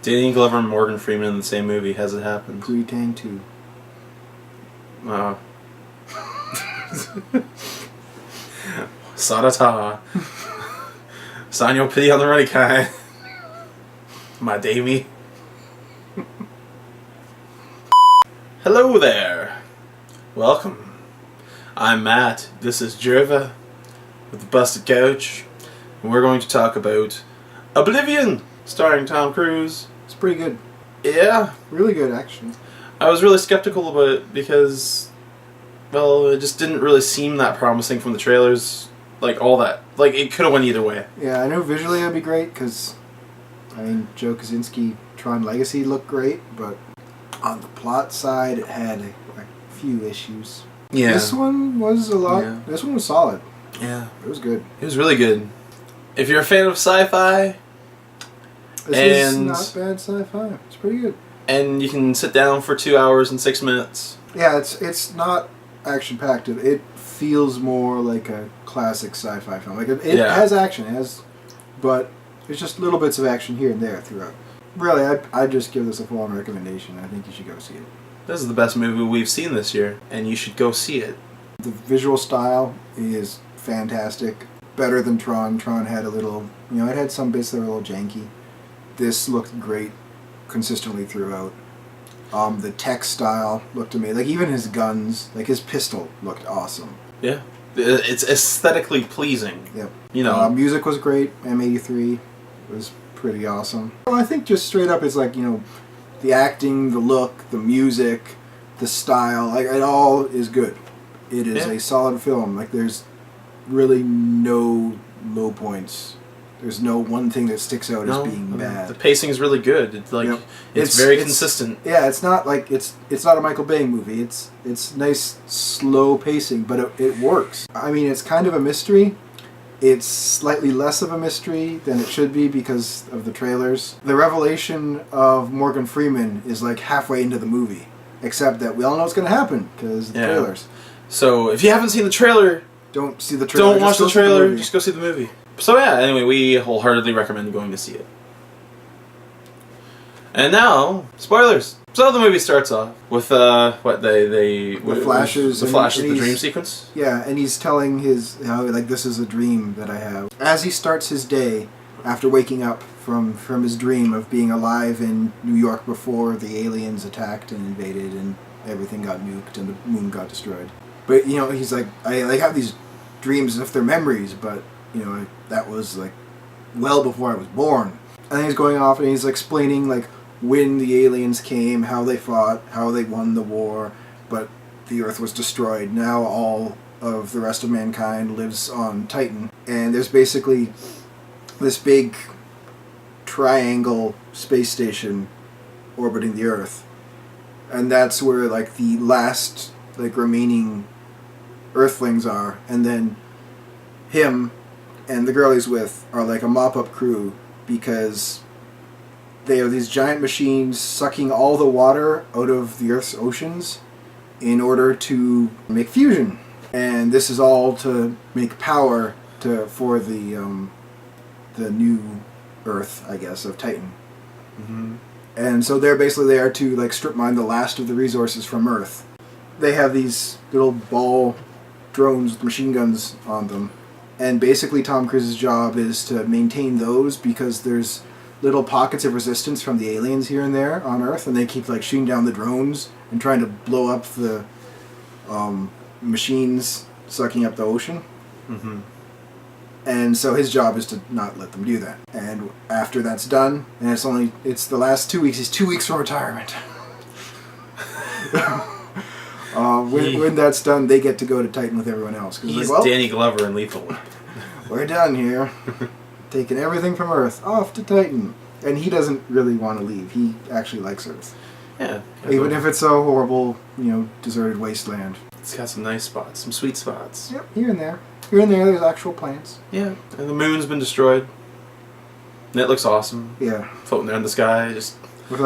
Danny Glover and Morgan Freeman in the same movie. Has it happened? Tang 2. Sarata. Sanyo P on the ready kind. My Davey. Hello there. Welcome. I'm Matt. This is Jerva with the Busted Couch. And we're going to talk about Oblivion, starring Tom Cruise. It's pretty good. Yeah. Really good, actually. I was really skeptical about it because, well, it just didn't really seem that promising from the trailers. Like, all that. Like, it could have went either way. Yeah, I know visually it'd be great because, I mean, Joe Kosinski, Tron Legacy looked great, but on the plot side, it had a few issues. Yeah. This one was a lot. Yeah. This one was solid. Yeah. It was good. It was really good. If you're a fan of sci-fi, this is not bad sci-fi. It's pretty good. And you can sit down for 2 hours and 6 minutes. Yeah, it's not action-packed. It feels more like a classic sci-fi film. Like it has action, but it's just little bits of action here and there throughout. Really, I'd just give this a full-on recommendation. I think you should go see it. This is the best movie we've seen this year, and you should go see it. The visual style is fantastic. Better than Tron. Tron had a little, it had some bits that were a little janky. This looked great consistently throughout. The tech style looked amazing. Like, even his guns, like his pistol looked awesome. Yeah. It's aesthetically pleasing. Yep. Music was great. M83 was pretty awesome. Well, I think just straight up it's like, the acting, the look, the music, the style, like it all is good. It is a solid film. Like, there's really no low points. There's no one thing that sticks out as being bad. The pacing is really good. It's like it's very consistent. Yeah, it's not like it's not a Michael Bay movie. It's nice slow pacing, but it works. I mean, it's kind of a mystery. It's slightly less of a mystery than it should be because of the trailers. The revelation of Morgan Freeman is like halfway into the movie, except that we all know what's going to happen because of the trailers. So if you haven't seen the trailer, don't see the trailer. Don't watch the trailer. Just go see the movie. So yeah, anyway, we wholeheartedly recommend going to see it. And now, spoilers. So the movie starts off with the flashes, the dream sequence. Yeah, and he's telling this is a dream that I have. As he starts his day after waking up from his dream of being alive in New York before the aliens attacked and invaded and everything got nuked and the moon got destroyed. But he's like, I have these dreams as if they're memories, but that was like well before I was born. And then he's going off and he's explaining like when the aliens came, how they fought, how they won the war, but the Earth was destroyed. Now all of the rest of mankind lives on Titan. And there's basically this big triangle space station orbiting the Earth. And that's where like the last remaining Earthlings are. And then him and the girl he's with are like a mop-up crew because they have these giant machines sucking all the water out of the Earth's oceans in order to make fusion. And this is all to make power for the new Earth, I guess, of Titan. Mm-hmm. And so they're basically there to like strip mine the last of the resources from Earth. They have these little ball drones with machine guns on them. And basically Tom Cruise's job is to maintain those because there's little pockets of resistance from the aliens here and there on Earth, and they keep like shooting down the drones and trying to blow up the machines sucking up the ocean. Mm-hmm. And so his job is to not let them do that. And after that's done, and it's the last 2 weeks, he's 2 weeks from retirement. When that's done, they get to go to Titan with everyone else. He's Danny Glover in Lethal Weapon. We're done here. Taking everything from Earth, off to Titan. And he doesn't really want to leave. He actually likes Earth. Yeah. Even if it's a horrible, deserted wasteland. It's got some nice spots, some sweet spots. Yep, here and there. Here and there, there's actual plants. Yeah, and the moon's been destroyed. And it looks awesome. Yeah. Floating there in the sky, just... With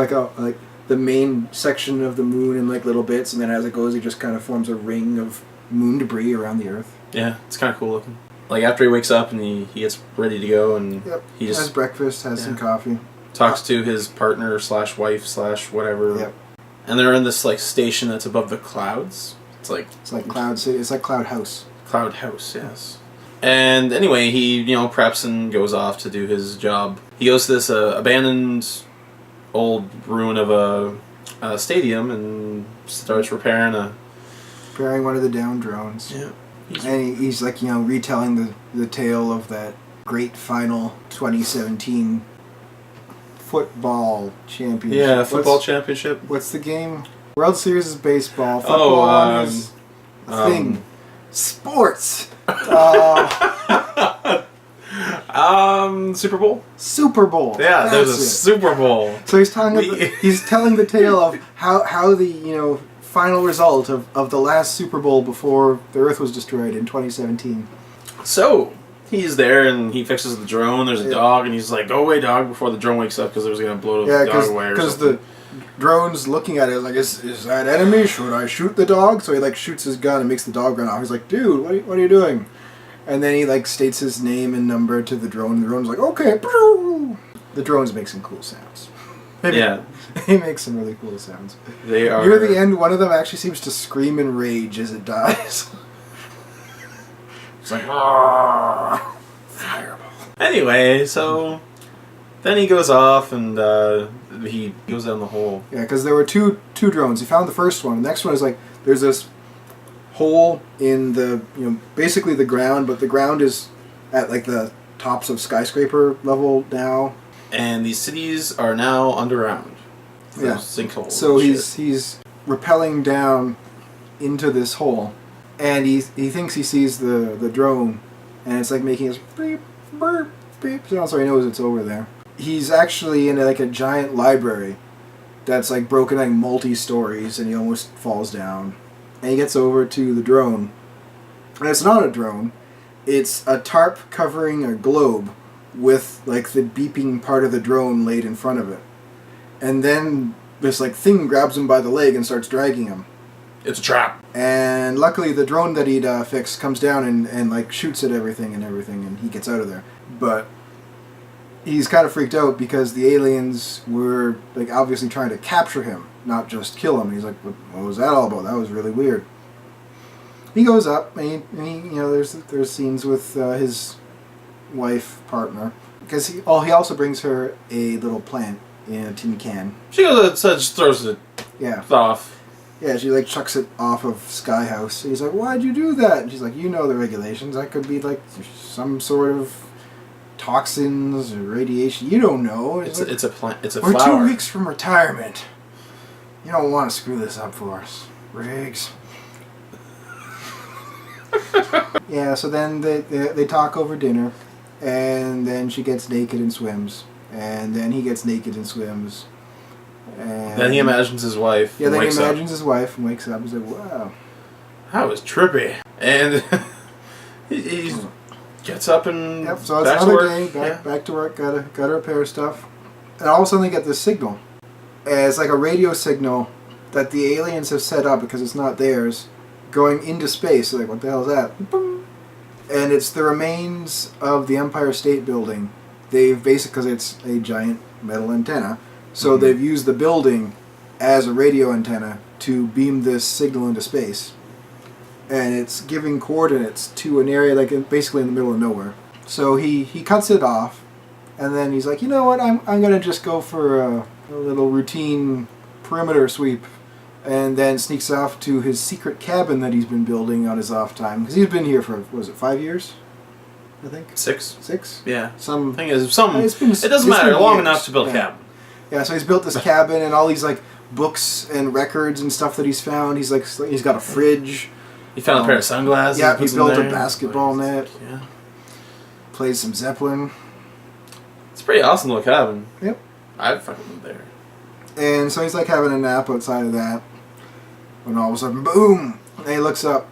the main section of the moon in like little bits, and then as it goes, it just kind of forms a ring of moon debris around the Earth. Yeah, it's kind of cool looking. Like after he wakes up and he gets ready to go, and he just has breakfast, has some coffee. talks to his partner / wife / whatever. Yep. And they're in this like station that's above the clouds. It's like Cloud City. It's like Cloud House. Cloud House, yes. And anyway, he preps and goes off to do his job. He goes to this abandoned old ruin of a stadium and starts repairing one of the down drones. Yeah. And he's like, retelling the tale of that great final 2017 football championship. Yeah, football championship. What's the game? World Series is baseball. Football is a thing. Sports. Super Bowl? Super Bowl. Yeah, there's a Super Bowl. So he's telling the tale of how the final result of the last Super Bowl before the Earth was destroyed in 2017. So he's there and he fixes the drone. There's a dog and he's like, "Go away, dog!" Before the drone wakes up because it was gonna blow the dog away. Because the drone's looking at it like, is that enemy? Should I shoot the dog? So he like shoots his gun and makes the dog run off. He's like, "Dude, what are you doing?" And then he like states his name and number to the drone. The drone's like, "Okay." The drones make some cool sounds. Yeah. He makes some really cool sounds. They are. Near the end, one of them actually seems to scream in rage as it dies. It's like, fireball. Anyway, so then he goes off and he goes down the hole. Yeah, because there were two drones. He found the first one. The next one is like, there's this hole in the, basically the ground, but the ground is at like the tops of skyscraper level now. And these cities are now underground. Yeah. Sinkholes. So he's rappelling down into this hole, and he thinks he sees the drone, and it's like making this beep, burp, beep sound, so he knows it's over there. He's actually in like a giant library that's like broken like multi-stories, and he almost falls down. And he gets over to the drone, and it's not a drone. It's a tarp covering a globe with like the beeping part of the drone laid in front of it. And then this like thing grabs him by the leg and starts dragging him. It's a trap. And luckily the drone that he'd fixed comes down and like shoots at everything, and he gets out of there. But he's kind of freaked out because the aliens were like obviously trying to capture him, not just kill him. He's like, what was that all about? That was really weird. He goes up and he there's scenes with his wife, partner, because he also brings her a little plant in a tin can. She goes, just throws it off. Yeah, she like chucks it off of Sky House. He's like, "Why'd you do that?" And she's like, "You know the regulations. That could be like some sort of toxins or radiation. You don't know." It's a plant. It's a We're flower. 2 weeks from retirement. You don't want to screw this up for us, Riggs. Yeah. So then they talk over dinner. And then she gets naked and swims. And then he gets naked and swims. And then he imagines his wife. Yeah, then he imagines his wife and wakes up. He's like, wow. That was trippy. And he gets up and so it's another day, back to work, gotta repair stuff. And all of a sudden they get this signal. And it's like a radio signal that the aliens have set up because it's not theirs, going into space. They're like, what the hell is that? Boom. And it's the remains of the Empire State Building. They've basically, because it's a giant metal antenna, so they've used the building as a radio antenna to beam this signal into space. And it's giving coordinates to an area like basically in the middle of nowhere. So he cuts it off, and then he's like, you know what, I'm going to just go for a little routine perimeter sweep. And then sneaks off to his secret cabin that he's been building on his off time. Because he's been here for, 5 years? I think? 6. 6? Yeah. Some thing is, it doesn't matter, long enough to build a cabin. Yeah, so he's built this cabin and all these like books and records and stuff that he's found. He's got a fridge. He found a pair of sunglasses. Yeah, he's built a basketball net. Yeah. Plays some Zeppelin. It's a pretty awesome little cabin. Yep. I'd fucking live there. And so he's like having a nap outside of that. When all of a sudden, boom! And he looks up,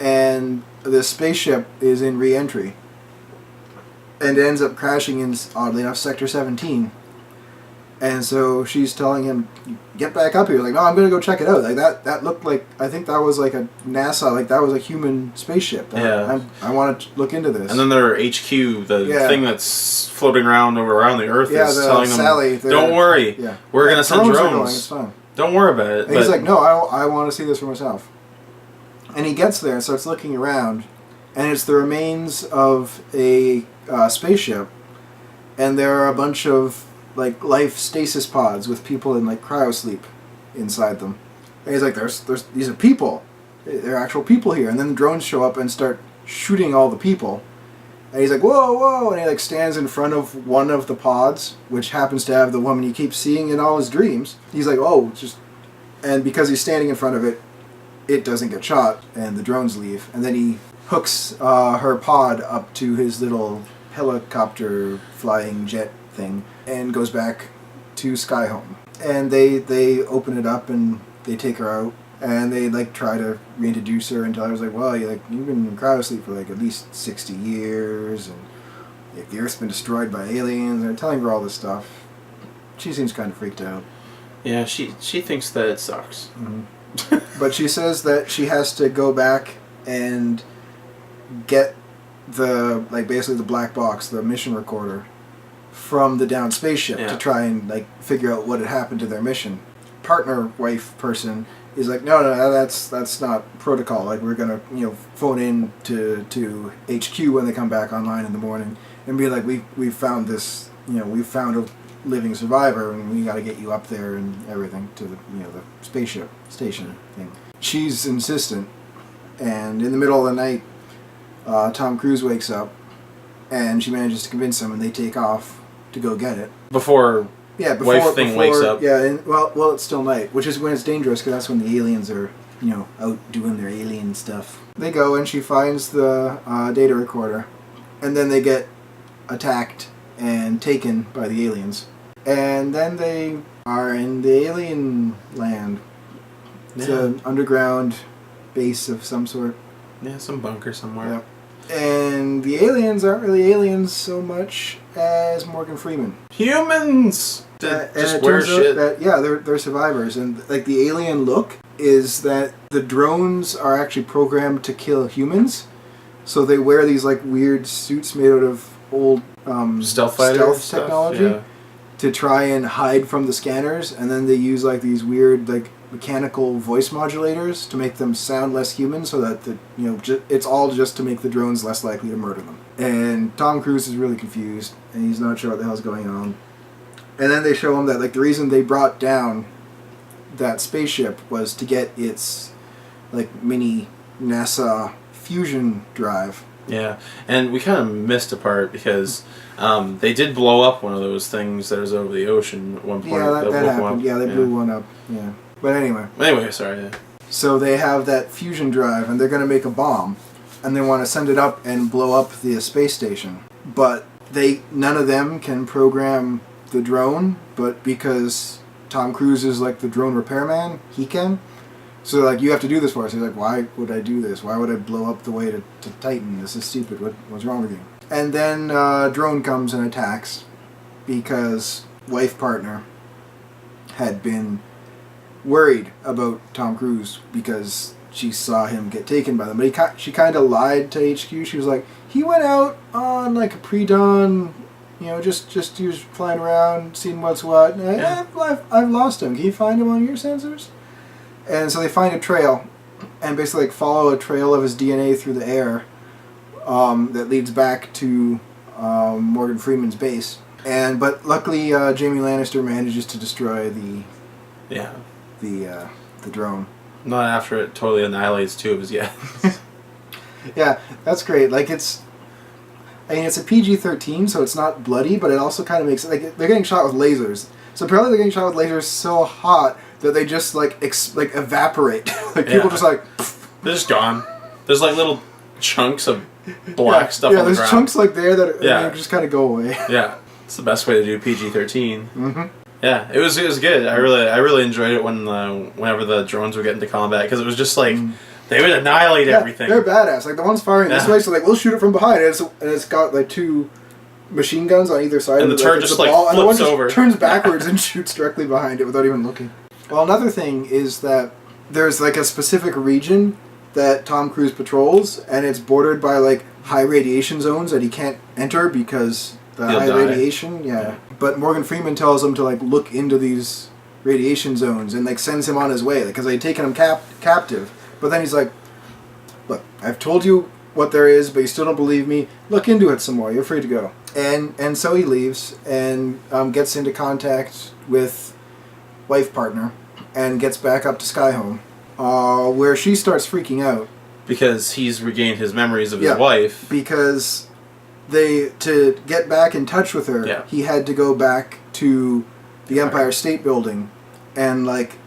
and the spaceship is in re-entry. And ends up crashing in, oddly enough, Sector 17. And so she's telling him, get back up here. Like, no, I'm going to go check it out. Like, that looked like, I think that was like a NASA, like that was a human spaceship. I want to look into this. And then their HQ, the thing that's floating around the Earth is telling them, don't worry, we're going to send drones. It's fine. Don't worry about it. And he's like, no, I want to see this for myself. And he gets there and starts looking around, and it's the remains of a spaceship, and there are a bunch of like life stasis pods with people in like cryosleep inside them. And he's like, there's these are people. There are actual people here. And then the drones show up and start shooting all the people. And he's like, whoa, whoa, and he like stands in front of one of the pods, which happens to have the woman he keeps seeing in all his dreams. He's like, oh, and because he's standing in front of it, it doesn't get shot, and the drones leave. And then he hooks her pod up to his little helicopter flying jet thing and goes back to Sky Home. And they open it up and they take her out, and they like try to reintroduce her and tell her, like, well, you've been in cryosleep for like at least 60 years, and like, the Earth's been destroyed by aliens. They're telling her all this stuff. She seems kind of freaked out. Yeah, she thinks that it sucks. Mm-hmm. But she says that she has to go back and get basically the black box, the mission recorder, from the downed spaceship to try and like figure out what had happened to their mission. Partner wife person is like, no, that's not protocol. Like, we're gonna phone in to HQ when they come back online in the morning and be like, we've found this, we've found a living survivor, and we got to get you up there and everything to the the spaceship station thing. She's insistent, and in the middle of the night, Tom Cruise wakes up, and she manages to convince him, and they take off to go get it. Before wife thing wakes up. Yeah, and well, it's still night, which is when it's dangerous, because that's when the aliens are, out doing their alien stuff. They go, and she finds the data recorder, and then they get attacked and taken by the aliens. And then they are in the alien land. It's an underground base of some sort. Yeah, some bunker somewhere. Yeah. And the aliens aren't really aliens so much as Morgan Freeman. Humans! Just wear shit. They're survivors. And like the alien look is that the drones are actually programmed to kill humans. So they wear these like weird suits made out of old stealth technology to try and hide from the scanners, and then they use like these weird like mechanical voice modulators to make them sound less human, so that it's all just to make the drones less likely to murder them. And Tom Cruise is really confused, and he's not sure what the hell's going on. And then they show him that like the reason they brought down that spaceship was to get its like mini NASA fusion drive. Yeah, and we kind of missed a part because they did blow up one of those things that was over the ocean at one point. Yeah, that happened. Yeah, they blew one up. Yeah. But anyway, sorry. Yeah. So they have that fusion drive, and they're going to make a bomb, and they want to send it up and blow up the space station. But none of them can program the drone, but because Tom Cruise is like the drone repairman, he can. So they're like, you have to do this for us. He's like, why would I do this? Why would I blow up the way to Titan? This is stupid. What's wrong with you? And then drone comes and attacks because wife partner had been worried about Tom Cruise because she saw him get taken by them. But she kind of lied to HQ. She was like, he went out on like a pre-dawn, just he was flying around, seeing what's what. I've lost him. Can you find him on your sensors? And so they find a trail and basically like follow a trail of his DNA through the air that leads back to Morgan Freeman's base. But luckily Jamie Lannister manages to destroy the drone. Not after it totally annihilates two of his guys. Yeah, that's great. Like it's a PG-13, so it's not bloody, but it also kind of makes it like they're getting shot with lasers. So apparently they're getting shot with lasers so hot that they just like evaporate. People just like they're just gone. There's like little chunks of black stuff on the ground. Yeah, there's chunks like there that they just kind of go away. Yeah, it's the best way to do PG-13. Mm-hmm. Yeah, it was good. I really enjoyed it whenever the drones were getting to combat, because it was just like they would annihilate everything. They're badass. Like the one's firing this way, so like we'll shoot it from behind, and it's got like two machine guns on either side. And of the turret just, like, and the one flips over. turns backwards and shoots directly behind it without even looking. Well, another thing is that there's like a specific region that Tom Cruise patrols, and it's bordered by like high radiation zones that he can't enter because the He'll high die. radiation. Yeah. But Morgan Freeman tells him to like look into these radiation zones and like sends him on his way because they had taken him captive. But then he's like, "Look, I've told you what there is, but you still don't believe me. Look into it some more. You're free to go." And so he leaves and gets into contact with wife partner and gets back up to Skyhome, where she starts freaking out Because he's regained his memories of his wife. because to get back in touch with her, he had to go back to the Empire State Building, and like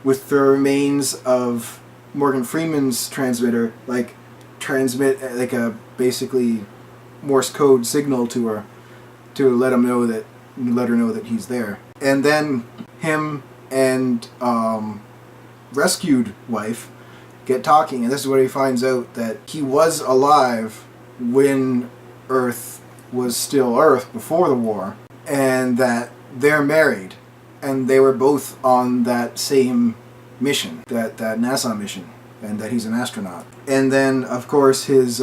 with the remains of Morgan Freeman's transmitter, like transmit like a basically Morse code signal to her to let her know that he's there. And then him and rescued wife get talking, and this is where he finds out that he was alive when Earth was still Earth before the war, and that they're married, and they were both on that same mission, that NASA mission, and that he's an astronaut. And then, of course, his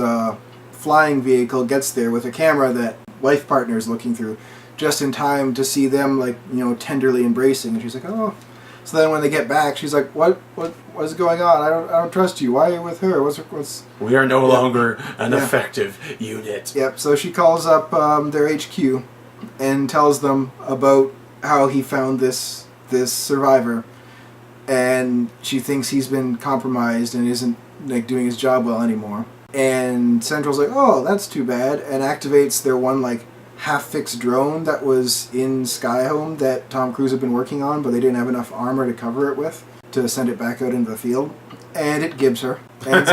flying vehicle gets there with a camera that wife partner is looking through, just in time to see them, like, tenderly embracing. And she's like, "Oh." So then when they get back, she's like, "What's going on? I don't trust you. Why are you with her? What's?" We are no longer an effective unit. Yep. So she calls up their HQ and tells them about how he found this survivor, and she thinks he's been compromised and isn't like doing his job well anymore. And Central's like, "Oh, that's too bad," and activates their one like half-fixed drone that was in Skyhome that Tom Cruise had been working on, but they didn't have enough armor to cover it with to send it back out into the field. And it gives her. And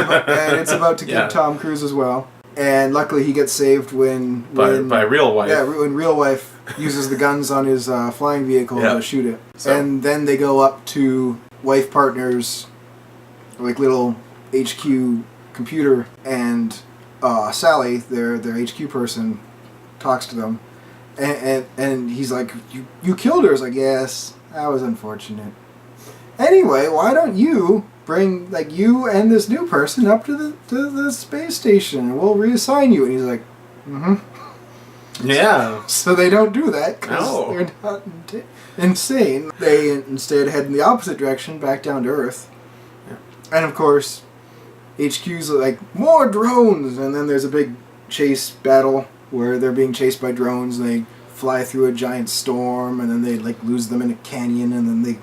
it's about to give Tom Cruise as well. And luckily he gets saved when by real wife. Yeah, when real wife uses the guns on his flying vehicle to shoot it. So. And then they go up to wife partner's like little HQ computer, and Sally, their HQ person, talks to them, and he's like, you killed her. It's like, "Yes, that was unfortunate. Anyway, why don't you bring like you and this new person up to the space station, and we'll reassign you?" And he's like, Yeah. So they don't do that because they're not insane. They instead head in the opposite direction, back down to Earth. Yeah. And of course, HQ's like, "More drones!" And then there's a big chase battle where they're being chased by drones, and they fly through a giant storm, and then they like lose them in a canyon, and then they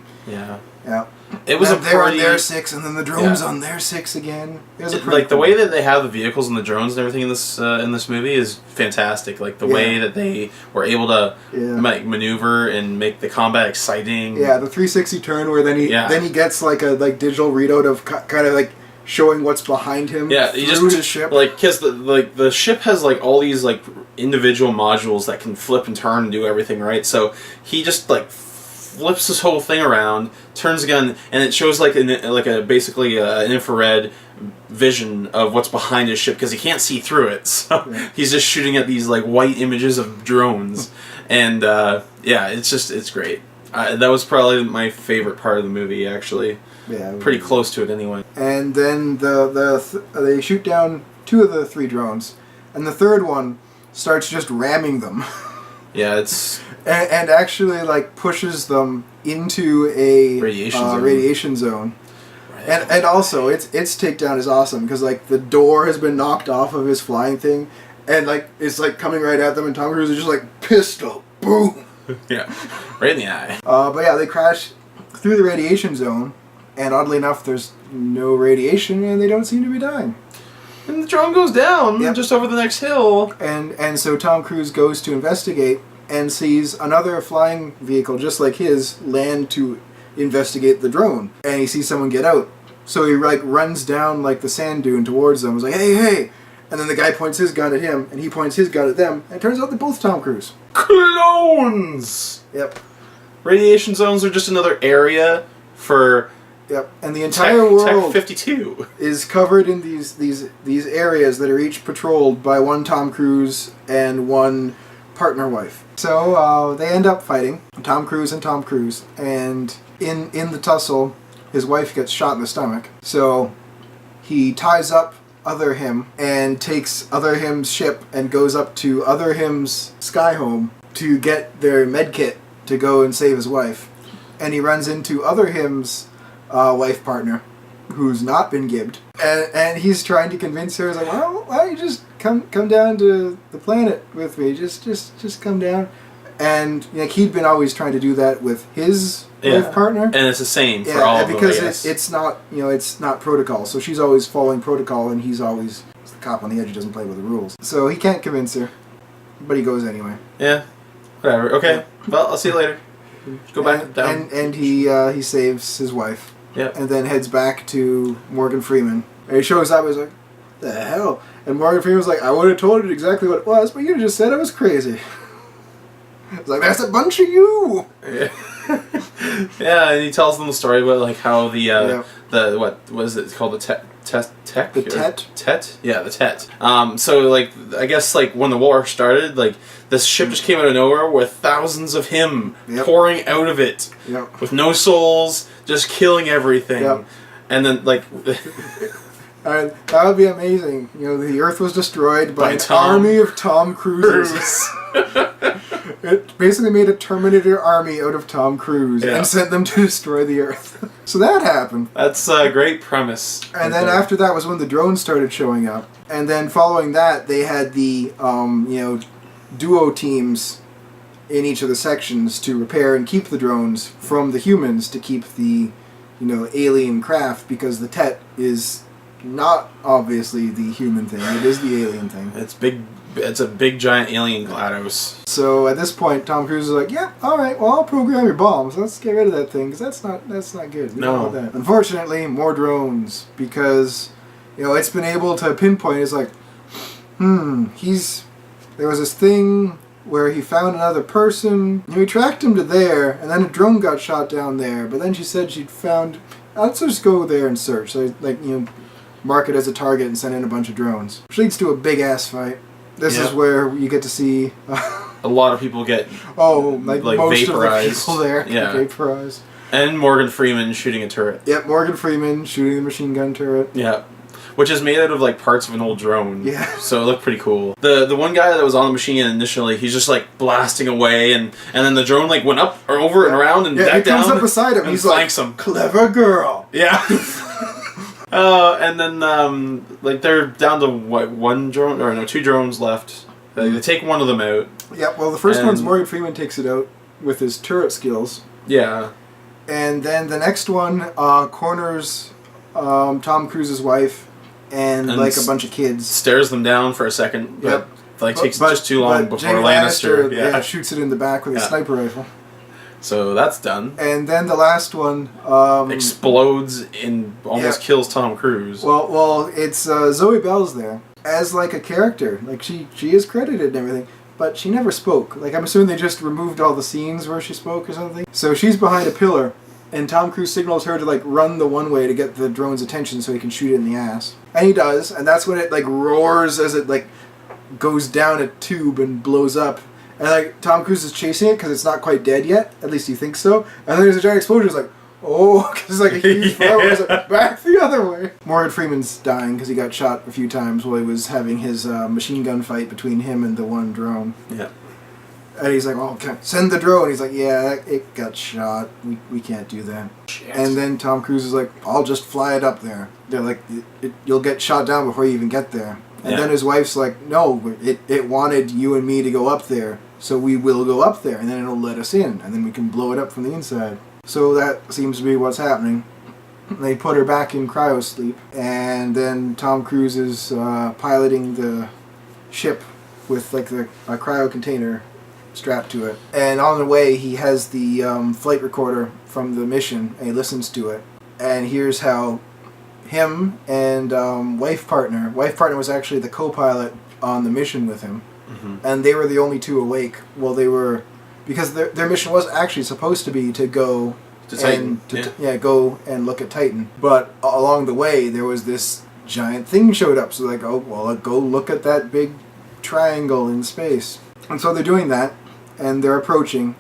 It was they're on their 6, and then the drone's on their 6 again. Like the way that they have the vehicles and the drones and everything in this movie is fantastic. Like the way that they were able to maneuver and make the combat exciting. Yeah, the 360 turn where then he gets like a digital readout of kind of like showing what's behind him through his ship. Like, because the ship has like all these like individual modules that can flip and turn and do everything, right? So he just like flips this whole thing around, turns the gun, and it shows like basically an infrared vision of what's behind his ship because he can't see through it. So he's just shooting at these like white images of drones, and it's great. That was probably my favorite part of the movie, actually. Yeah, pretty close to it anyway. And then they shoot down 2 of the 3 drones, and the third one starts just ramming them. Yeah, it's and actually like pushes them into a radiation zone. Right. And also its takedown is awesome because like the door has been knocked off of his flying thing, and like it's like coming right at them, and Tom Cruise is just like pistol boom. Yeah, right in the eye. But yeah, they crash through the radiation zone. And oddly enough, there's no radiation, and they don't seem to be dying. And the drone goes down just over the next hill. And so Tom Cruise goes to investigate and sees another flying vehicle just like his land to investigate the drone. And he sees someone get out. So he like runs down like the sand dune towards them. He's like, "Hey!" And then the guy points his gun at him, and he points his gun at them. And it turns out they're both Tom Cruise. Clones! Yep. Radiation zones are just another area for... Yep, and the entire world Tech 52 is covered in these areas that are each patrolled by one Tom Cruise and one partner wife. So they end up fighting, Tom Cruise and Tom Cruise, and in the tussle, his wife gets shot in the stomach. So he ties up Other Him and takes Other Him's ship and goes up to Other Him's sky home to get their med kit to go and save his wife. And he runs into Other Him's wife partner, who's not been gibbed, and he's trying to convince her. He's like, well, why don't you just come down to the planet with me? Just come down. And he'd been always trying to do that with his wife partner, and it's the same for all of them. Because it's not it's not protocol. So she's always following protocol, and he's always the cop on the edge who doesn't play with the rules. So he can't convince her, but he goes anyway. Yeah, whatever. Okay, well, I'll see you later. Go back down. And he saves his wife. Yeah. And then heads back to Morgan Freeman. And he shows up. He's like, "The hell?" And Morgan Freeman's like, "I would have told you exactly what it was, but you just said I was crazy." It's like, that's a bunch of you. Yeah. Yeah, and he tells them the story about like how the what was it called, the tech the Tet? Yeah, the Tet. So like I guess like when the war started, like this ship just came out of nowhere with thousands of him pouring out of it with no souls, just killing everything. And then like that would be amazing. The Earth was destroyed by an army of Tom Cruises. It basically made a Terminator army out of Tom Cruise and sent them to destroy the Earth. So that happened. That's a great premise. And then after that was when the drones started showing up. And then following that, they had the duo teams in each of the sections to repair and keep the drones from the humans, to keep the alien craft, because the Tet is not obviously the human thing. It is the alien thing. It's big. It's a big giant alien GLaDOS. So at this point, Tom Cruise is like, "Yeah, all right. Well, I'll program your bombs. Let's get rid of that thing, because that's not good." We don't want that. Unfortunately, more drones, because it's been able to pinpoint. It's like, there was this thing where he found another person. We tracked him to there, and then a drone got shot down there. But then she said she'd found. Let's just go there and search. So mark it as a target and send in a bunch of drones, which leads to a big ass fight. This is where you get to see a lot of people get like most vaporized. of the people there get vaporized. And Morgan Freeman shooting a turret. Yep, Morgan Freeman shooting the machine gun turret. Yeah. Which is made out of like parts of an old drone. Yeah. So it looked pretty cool. The one guy that was on the machine initially, he's just like blasting away, and then the drone like went up or over and around and back down. He comes up beside him. And he's flanks like, him. "Clever girl." Yeah. And then like they're down to one drone, or no, two drones left. They take one of them out. Yeah, well, the first one's Morgan Freeman takes it out with his turret skills. Yeah. And then the next one corners Tom Cruise's wife and like a bunch of kids. Stares them down for a second. But, takes just too long before Jamie Lannister shoots it in the back with a sniper rifle. So that's done. And then the last one explodes and almost kills Tom Cruise. Well, it's Zoe Bell's there as like a character. Like she is credited and everything, but she never spoke. Like I'm assuming they just removed all the scenes where she spoke or something. So she's behind a pillar, and Tom Cruise signals her to like run the one way to get the drone's attention so he can shoot it in the ass. And he does, and that's when it like roars as it like goes down a tube and blows up. And like Tom Cruise is chasing it because it's not quite dead yet. At least he thinks so. And then there's a giant explosion. It's like, oh, because it's like a huge fire. It's like, back the other way. Morgan Freeman's dying because he got shot a few times while he was having his machine gun fight between him and the one drone. Yeah. And he's like, "Oh, send the drone." He's like, "Yeah, it got shot. We can't do that." Shit. And then Tom Cruise is like, "I'll just fly it up there." They're like, "You'll get shot down before you even get there." And then his wife's like, "No, it wanted you and me to go up there, so we will go up there, and then it'll let us in, and then we can blow it up from the inside." So that seems to be what's happening. They put her back in cryo sleep, and then Tom Cruise is piloting the ship with like a cryo container strapped to it. And on the way, he has the flight recorder from the mission, and he listens to it, and hears how him and wife partner was actually the co-pilot on the mission with him, and they were the only two awake while they were, because their mission was actually supposed to be to go to Titan, go and look at Titan, but along the way there was this giant thing showed up, so like, oh well, go look at that big triangle in space. And so they're doing that, and they're approaching,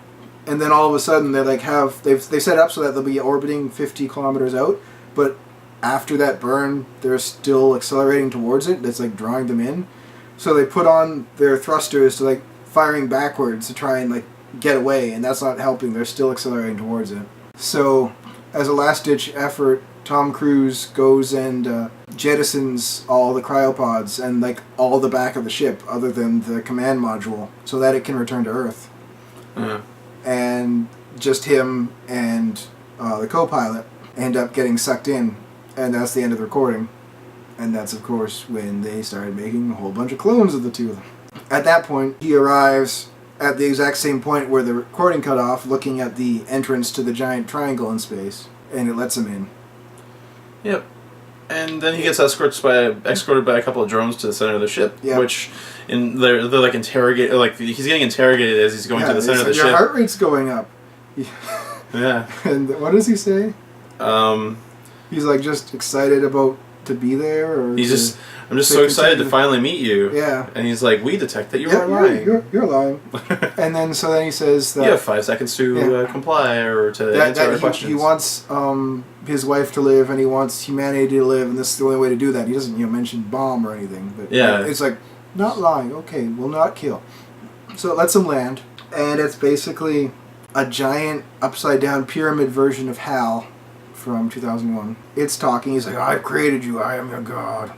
and then all of a sudden they like they set up so that they'll be orbiting 50 kilometers out, but after that burn they're still accelerating towards it. That's like drawing them in. So they put on their thrusters to like firing backwards to try and like get away, and that's not helping. They're still accelerating towards it. So as a last-ditch effort, Tom Cruise goes and jettisons all the cryopods and like all the back of the ship other than the command module so that it can return to Earth. And just him and the co-pilot end up getting sucked in, and that's the end of the recording. And that's, of course, when they started making a whole bunch of clones of the two of them. At that point, he arrives at the exact same point where the recording cut off, looking at the entrance to the giant triangle in space, and it lets him in. Yep. And then he gets escorted by a couple of drones to the center of the ship, which they're like interrogated, like he's getting interrogated as he's going to the center of the ship. Your heart rate's going up. Yeah. And what does he say? He's like just excited to be there, or I'm just so excited to finally meet you. Yeah. And he's like, we detect that you are lying. You're lying. And then he says that you have 5 seconds to comply or to answer our questions. He wants his wife to live, and he wants humanity to live, and this is the only way to do that. He doesn't mention bomb or anything, but it's like, not lying. Okay, will not kill. So it lets him land, and it's basically a giant upside down pyramid version of HAL from 2001. It's talking. He's like, I've created you. I am your god.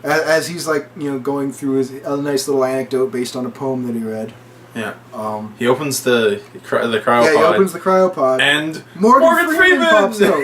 As he's like, going through a nice little anecdote based on a poem that he read. Yeah. He opens the cryopod. Yeah, he opens the cryopod. And Morgan Freeman pops out.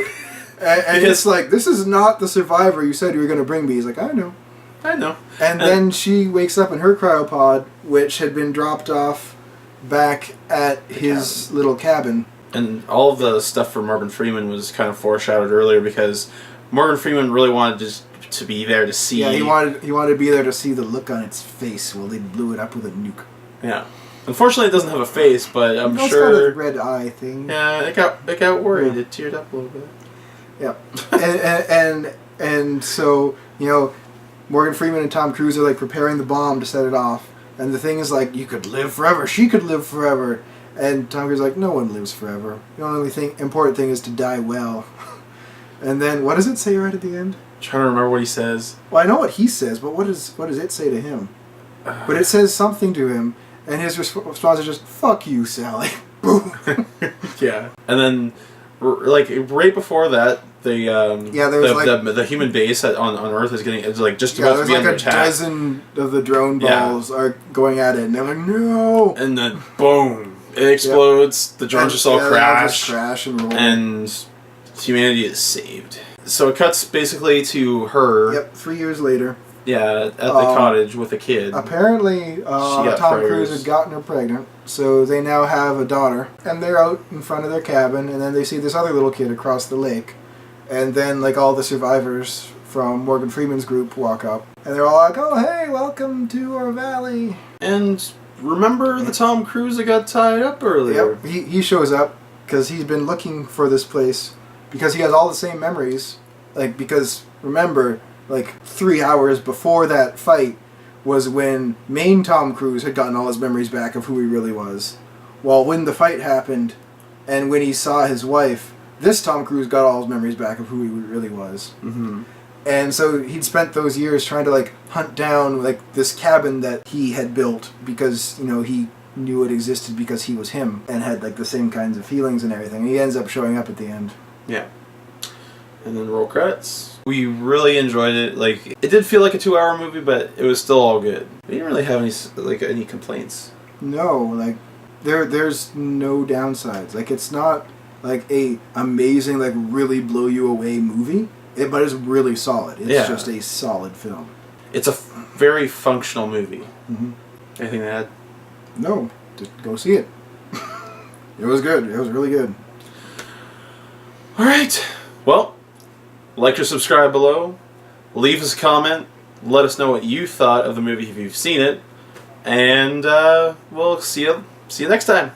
And it's like, this is not the survivor you said you were going to bring me. He's like, I know. And then she wakes up in her cryopod, which had been dropped off back at his little cabin. And all of the stuff for Morgan Freeman was kind of foreshadowed earlier because Morgan Freeman really wanted just to be there to see. Yeah, he wanted to be there to see the look on its face while they blew it up with a nuke. Yeah. Unfortunately, it doesn't have a face, but I'm sure. It's got a red eye thing. Yeah, it got worried. Yeah. It teared up a little bit. Yeah, and so Morgan Freeman and Tom Cruise are like preparing the bomb to set it off, and the thing is like, you could live forever. She could live forever. And Tom Cruise is like, no one lives forever. The only important thing is to die well. And then, what does it say right at the end? I'm trying to remember what he says. Well, I know what he says, but what does it say to him? But it says something to him, and his response is just, fuck you, Sally. Boom. Yeah. And then, like, right before that, the human base on Earth is just about to be under attack. There's like a dozen of the drone balls are going at it, and they're like, no! And then, boom! It explodes, the drones just all crash, and roll. And humanity is saved. So it cuts basically to her. Yep, 3 years later. Yeah, at the cottage with a kid. Apparently, Tom Cruise had gotten her pregnant, so they now have a daughter. And they're out in front of their cabin, and then they see this other little kid across the lake. And then, like, all the survivors from Morgan Freeman's group walk up. And they're all like, oh, hey, welcome to our valley. And remember the Tom Cruise that got tied up earlier? Yep, he shows up because he's been looking for this place because he has all the same memories. Like, because, remember, like, 3 hours before that fight was when main Tom Cruise had gotten all his memories back of who he really was. Well, when the fight happened and when he saw his wife, this Tom Cruise got all his memories back of who he really was. Mm-hmm. And so he'd spent those years trying to, like, hunt down, like, this cabin that he had built because, he knew it existed because he was him and had, like, the same kinds of feelings and everything. And he ends up showing up at the end. Yeah. And then roll credits. We really enjoyed it. Like, it did feel like a 2-hour movie, but it was still all good. We didn't really have any complaints. No, like, there's no downsides. Like, it's not, like, a amazing, like, really blow you away movie. But it's really solid. It's just a solid film. It's a very functional movie. Mm-hmm. Anything to add? No. Just go see it. It was good. It was really good. Alright. Well, like or subscribe below. Leave us a comment. Let us know what you thought of the movie if you've seen it. And we'll see you next time.